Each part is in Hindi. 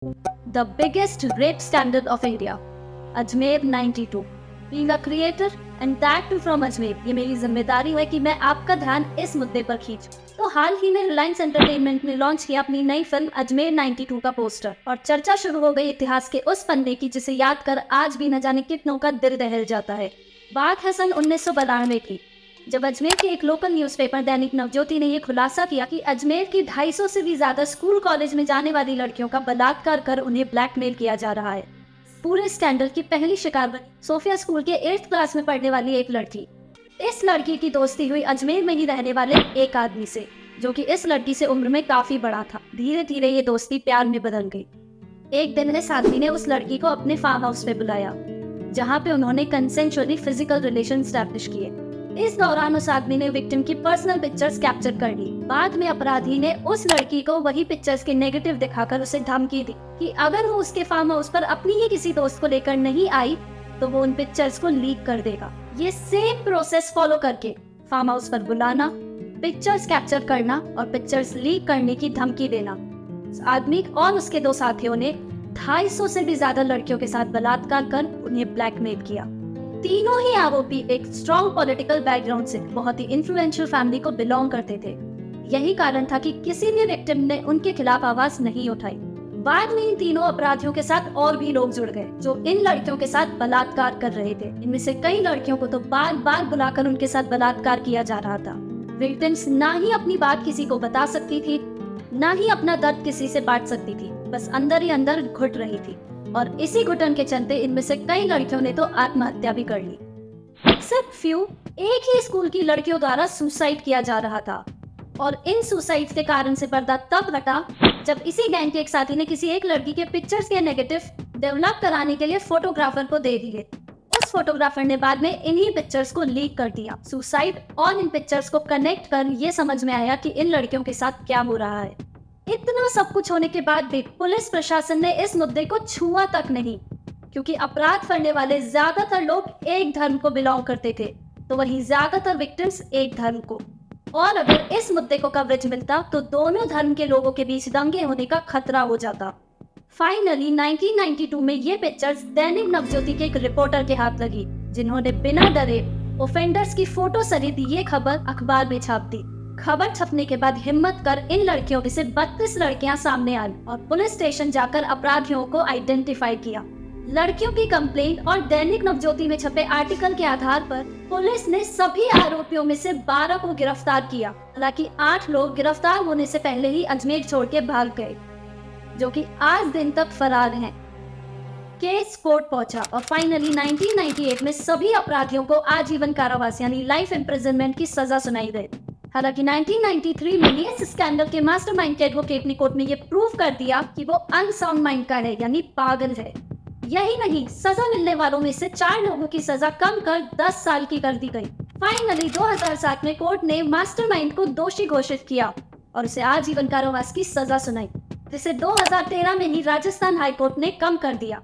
The biggest rape scandal of India, Ajmer 92. Being a creator and that too from Ajmer, ये मेरी जिम्मेदारी है कि मैं आपका ध्यान इस मुद्दे पर खींचूं। तो हाल ही में रिलायंस एंटरटेनमेंट ने लॉन्च किया अपनी नई फिल्म अजमेर 92 का पोस्टर और चर्चा शुरू हो गई इतिहास के उस पन्ने की जिसे याद कर आज भी न जाने कितनों का दिल दहल जाता है। बात है सन 1992 की, जब अजमेर के एक लोकल न्यूज़पेपर दैनिक नवज्योति ने यह खुलासा किया कि अजमेर की 250 से भी ज्यादा स्कूल कॉलेज में जाने वाली लड़कियों का बलात्कार कर उन्हें ब्लैकमेल किया जा रहा है। पूरे स्कैंडल की पहली शिकार बनी सोफिया स्कूल के 8th क्लास में पढ़ने वाली एक लड़की। इस लड़की की दोस्ती हुई अजमेर में ही रहने वाले एक आदमी से, जो कि इस लड़की से उम्र में काफी बड़ा था। धीरे धीरे ये दोस्ती प्यार में बदल गई। एक दिन इस आदमी ने उस लड़की को अपने फार्म हाउस पे बुलाया, जहाँ पे उन्होंने कंसेंशुअली फिजिकल रिलेशन स्टैब्लिश किए। इस दौरान उस आदमी ने विक्टिम की पर्सनल पिक्चर्स कैप्चर कर ली। बाद में अपराधी ने उस लड़की को वही पिक्चर्स के नेगेटिव दिखाकर उसे धमकी दी कि अगर वो उसके फार्म हाउस पर अपनी ही किसी दोस्त को लेकर नहीं आई तो वो उन पिक्चर्स को लीक कर देगा। ये सेम प्रोसेस फॉलो करके फार्म हाउस पर बुलाना, पिक्चर्स कैप्चर करना और पिक्चर्स लीक करने की धमकी देना। आदमी और उसके दो साथियों ने 250 से भी ज्यादा लड़कियों के साथ बलात्कार कर उन्हें ब्लैकमेल किया। तीनों ही आरोपी एक स्ट्रॉन्ग पॉलिटिकल बैकग्राउंड से बहुत ही इन्फ्लुएंशियल फैमिली को बिलोंग करते थे। यही कारण था कि किसी भी विक्टिम ने उनके खिलाफ आवाज नहीं उठाई। बाद में इन तीनों अपराधियों के साथ और भी लोग जुड़ गए जो इन लड़कियों के साथ बलात्कार कर रहे थे। इनमें से कई लड़कियों को तो बार बार बुलाकर उनके साथ बलात्कार किया जा रहा था। विक्टिम्स ना ही अपनी बात किसी को बता सकती थी, ना ही अपना दर्द किसी से बांट सकती थी, बस अंदर ही अंदर घुट रही थी। और इसी घुटन के चलते इनमें से कई लड़कियों ने तो आत्महत्या भी कर ली। एक्सेप्ट फ्यू, एक ही स्कूल की लड़कियों द्वारा सुसाइड किया जा रहा था। और इन सुसाइड के कारण से पर्दा तब हटा जब इसी गैंग के एक साथी ने किसी एक लड़की के पिक्चर्स के नेगेटिव डेवलप कराने के लिए फोटोग्राफर को दे दिए। उस फोटोग्राफर ने बाद में इन्हीं पिक्चर्स को लीक कर दिया। सुसाइड और इन पिक्चर्स को कनेक्ट कर ये समझ में आया कि इन लड़कियों के साथ क्या हो रहा है। इतना सब कुछ होने के बाद भी पुलिस प्रशासन ने इस मुद्दे को छुआ तक नहीं, क्योंकि अपराध करने वाले ज्यादातर लोग एक धर्म को बिलोंग करते थे, तो वहीं ज्यादातर विक्टिम्स एक धर्म को। और अगर इस मुद्दे को कवरेज मिलता तो दोनों धर्म के लोगों के बीच दंगे होने का खतरा हो जाता। फाइनली 1992 में ये पिक्चर्स दैनिक नवज्योति के एक रिपोर्टर के हाथ लगी, जिन्होंने बिना डरे ऑफेंडर्स की फोटो सहित ये खबर अखबार में छाप दी। खबर छपने के बाद हिम्मत कर इन लड़कियों में से 32 लड़कियां सामने आई और पुलिस स्टेशन जाकर अपराधियों को आइडेंटिफाई किया। लड़कियों की कंप्लेंट और दैनिक नवज्योति में छपे आर्टिकल के आधार पर पुलिस ने सभी आरोपियों में से 12 को गिरफ्तार किया। हालांकि 8 लोग गिरफ्तार होने से पहले ही अजमेर छोड़ के भाग गए, जो कि आज दिन तक फरार हैं। केस कोर्ट पहुंचा और फाइनली 1998 में सभी अपराधियों को आजीवन कारावास यानी लाइफ इम्प्रिजनमेंट की सजा सुनाई गई। हालांकि 1993 में इस स्कैंडल के मास्टरमाइंड के एडवोकेट ने कोर्ट में ये प्रूव कर दिया कि वो अनसाउंड माइंड का है, यानी पागल है। यही नहीं, सजा मिलने वालों में से 4 लोगों की सजा कम कर 10 साल की कर दी गई। फाइनली 2007 में कोर्ट ने मास्टरमाइंड को दोषी घोषित किया और उसे आजीवन कारावास की सजा सुनाई, जिसे 2013 में ही राजस्थान हाईकोर्ट ने कम कर दिया।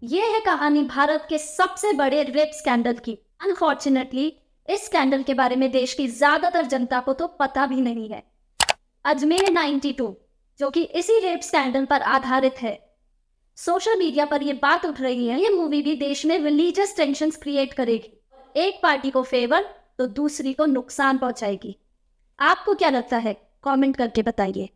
ये है कहानी भारत के सबसे बड़े रेप स्कैंडल की। अनफॉर्चुनेटली इस स्कैंडल के बारे में देश की ज्यादातर जनता को तो पता भी नहीं है। अजमेर 92, जो कि इसी रेप स्कैंडल पर आधारित है। सोशल मीडिया पर यह बात उठ रही है ये मूवी भी देश में रिलीजियस टेंशंस क्रिएट करेगी। एक पार्टी को फेवर तो दूसरी को नुकसान पहुंचाएगी। आपको क्या लगता है? कमेंट करके बताइए।